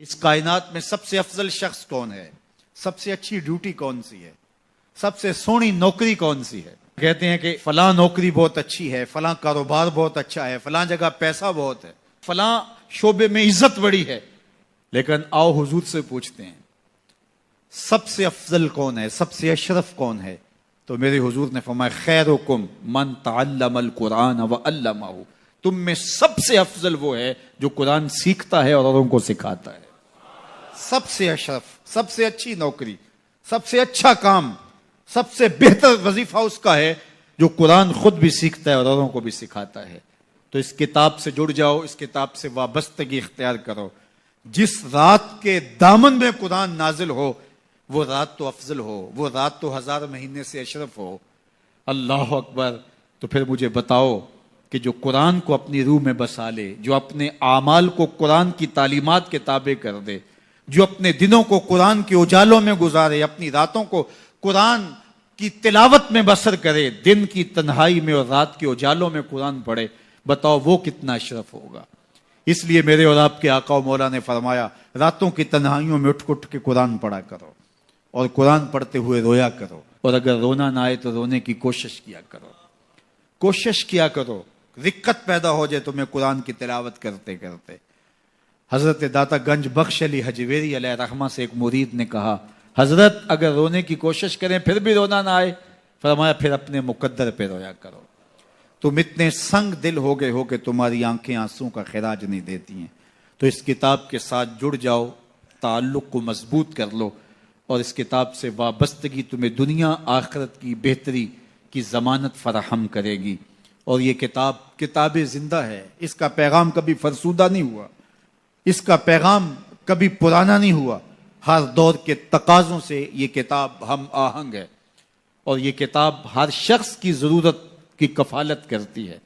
اس کائنات میں سب سے افضل شخص کون ہے؟ سب سے اچھی ڈیوٹی کون سی ہے؟ سب سے سونی نوکری کون سی ہے؟ کہتے ہیں کہ فلاں نوکری بہت اچھی ہے، فلاں کاروبار بہت اچھا ہے، فلاں جگہ پیسہ بہت ہے، فلاں شعبے میں عزت بڑی ہے. لیکن آؤ حضور سے پوچھتے ہیں سب سے افضل کون ہے، سب سے اشرف کون ہے؟ تو میرے حضور نے فرمایا خیرکم من تعلم القرآن وعلمہ، تم میں سب سے افضل وہ ہے جو قرآن سیکھتا ہے اور اوروں کو سکھاتا ہے. سب سے اشرف، سب سے اچھی نوکری، سب سے اچھا کام، سب سے بہتر وظیفہ اس کا ہے جو قرآن خود بھی سیکھتا ہے اور اوروں کو بھی سکھاتا ہے. تو اس کتاب سے جڑ جاؤ، اس کتاب سے وابستگی اختیار کرو. جس رات کے دامن میں قرآن نازل ہو وہ رات تو افضل ہو، وہ رات تو 1000 مہینے سے اشرف ہو. اللہ اکبر. تو پھر مجھے بتاؤ کہ جو قرآن کو اپنی روح میں بسا لے، جو اپنے اعمال کو قرآن کی تعلیمات کے تابع کر دے، جو اپنے دنوں کو قرآن کے اجالوں میں گزارے، اپنی راتوں کو قرآن کی تلاوت میں بسر کرے، دن کی تنہائی میں اور رات کے اجالوں میں قرآن پڑھے، بتاؤ وہ کتنا اشرف ہوگا. اس لیے میرے اور آپ کے آقا و مولا نے فرمایا راتوں کی تنہائیوں میں اٹھ کے قرآن پڑھا کرو، اور قرآن پڑھتے ہوئے رویا کرو، اور اگر رونا نہ آئے تو رونے کی کوشش کیا کرو. کوشش کیا کرو، دقت پیدا ہو جائے تمہیں قرآن کی تلاوت کرتے کرتے. حضرت داتا گنج بخش علی حجویری علیہ رحمہ سے ایک مرید نے کہا حضرت اگر رونے کی کوشش کریں پھر بھی رونا نہ آئے، فرمایا پھر اپنے مقدر پہ رویا کرو. تم اتنے سنگ دل ہو گئے ہو کہ تمہاری آنکھیں آنسوں کا خراج نہیں دیتی ہیں. تو اس کتاب کے ساتھ جڑ جاؤ، تعلق کو مضبوط کر لو، اور اس کتاب سے وابستگی تمہیں دنیا آخرت کی بہتری کی ضمانت فراہم کرے گی. اور یہ کتاب زندہ ہے، اس کا پیغام کبھی فرسودہ نہیں ہوا، اس کا پیغام کبھی پرانا نہیں ہوا. ہر دور کے تقاضوں سے یہ کتاب ہم آہنگ ہے، اور یہ کتاب ہر شخص کی ضرورت کی کفالت کرتی ہے.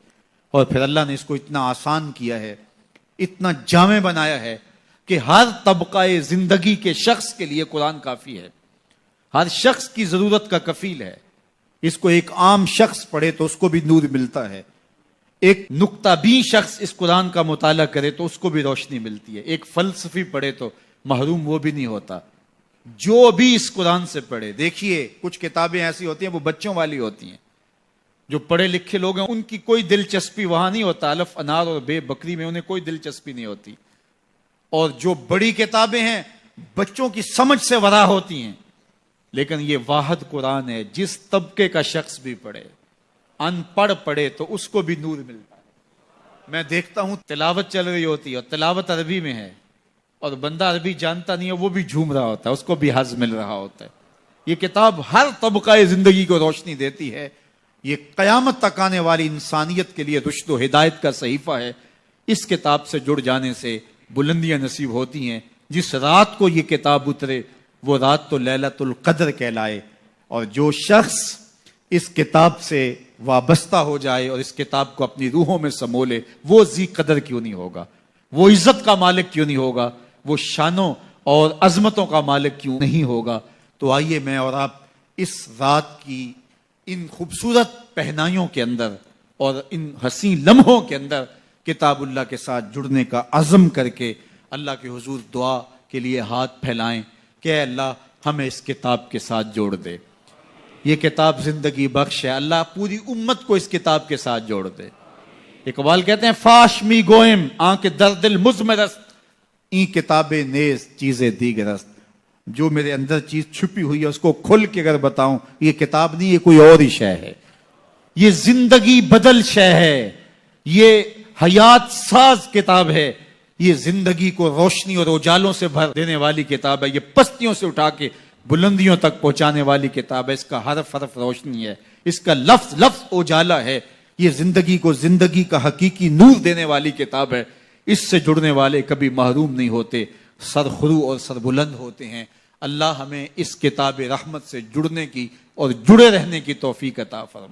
اور پھر اللہ نے اس کو اتنا آسان کیا ہے، اتنا جامع بنایا ہے کہ ہر طبقہ زندگی کے شخص کے لیے قرآن کافی ہے، ہر شخص کی ضرورت کا کفیل ہے. اس کو ایک عام شخص پڑھے تو اس کو بھی نور ملتا ہے، ایک نکتہ بین شخص اس قرآن کا مطالعہ کرے تو اس کو بھی روشنی ملتی ہے، ایک فلسفی پڑھے تو محروم وہ بھی نہیں ہوتا. جو بھی اس قرآن سے پڑھے، دیکھیے کچھ کتابیں ایسی ہوتی ہیں وہ بچوں والی ہوتی ہیں، جو پڑھے لکھے لوگ ہیں ان کی کوئی دلچسپی وہاں نہیں ہوتا، الف انار اور بے بکری میں انہیں کوئی دلچسپی نہیں ہوتی. اور جو بڑی کتابیں ہیں بچوں کی سمجھ سے ورا ہوتی ہیں. لیکن یہ واحد قرآن ہے، جس طبقے کا شخص بھی پڑھے، ان پڑھ پڑھے تو اس کو بھی نور ملتا ہے. میں دیکھتا ہوں تلاوت چل رہی ہوتی ہے اور تلاوت عربی میں ہے، اور بندہ عربی جانتا نہیں ہے وہ بھی جھوم رہا ہوتا ہے، اس کو بھی حظ مل رہا ہوتا ہے. یہ کتاب ہر طبقہ زندگی کو روشنی دیتی ہے. یہ قیامت تک آنے والی انسانیت کے لیے رشد و ہدایت کا صحیفہ ہے. اس کتاب سے جڑ جانے سے بلندیاں نصیب ہوتی ہیں. جس رات کو یہ کتاب اترے وہ رات تو لیلۃ القدر کہلائے. اور جو شخص اس کتاب سے وابستہ ہو جائے اور اس کتاب کو اپنی روحوں میں سمولے، وہ ذی قدر کیوں نہیں ہوگا، وہ عزت کا مالک کیوں نہیں ہوگا، وہ شانوں اور عظمتوں کا مالک کیوں نہیں ہوگا. تو آئیے میں اور آپ اس رات کی ان خوبصورت پہنائیوں کے اندر اور ان حسین لمحوں کے اندر کتاب اللہ کے ساتھ جڑنے کا عزم کر کے اللہ کے حضور دعا کے لیے ہاتھ پھیلائیں کہ اے اللہ ہمیں اس کتاب کے ساتھ جوڑ دے. یہ کتاب زندگی بخش ہے، اللہ پوری امت کو اس کتاب کے ساتھ جوڑ دے. اقبال کہتے ہیں فاش می گوئم آنکھ در دل مزمرست، این کتاب نیز چیزیں دیگرست. جو میرے اندر چیز چھپی ہوئی ہے اس کو کھل کے اگر بتاؤں، یہ کتاب نہیں، یہ کوئی اور ہی شے ہے. یہ زندگی بدل شے ہے، یہ حیات ساز کتاب ہے، یہ زندگی کو روشنی اور اجالوں سے بھر دینے والی کتاب ہے، یہ پستیوں سے اٹھا کے بلندیوں تک پہنچانے والی کتاب ہے. اس کا حرف حرف روشنی ہے، اس کا لفظ لفظ اجالا ہے. یہ زندگی کو زندگی کا حقیقی نور دینے والی کتاب ہے. اس سے جڑنے والے کبھی محروم نہیں ہوتے، سرخرو اور سربلند ہوتے ہیں. اللہ ہمیں اس کتاب رحمت سے جڑنے کی اور جڑے رہنے کی توفیق عطا فرمائے.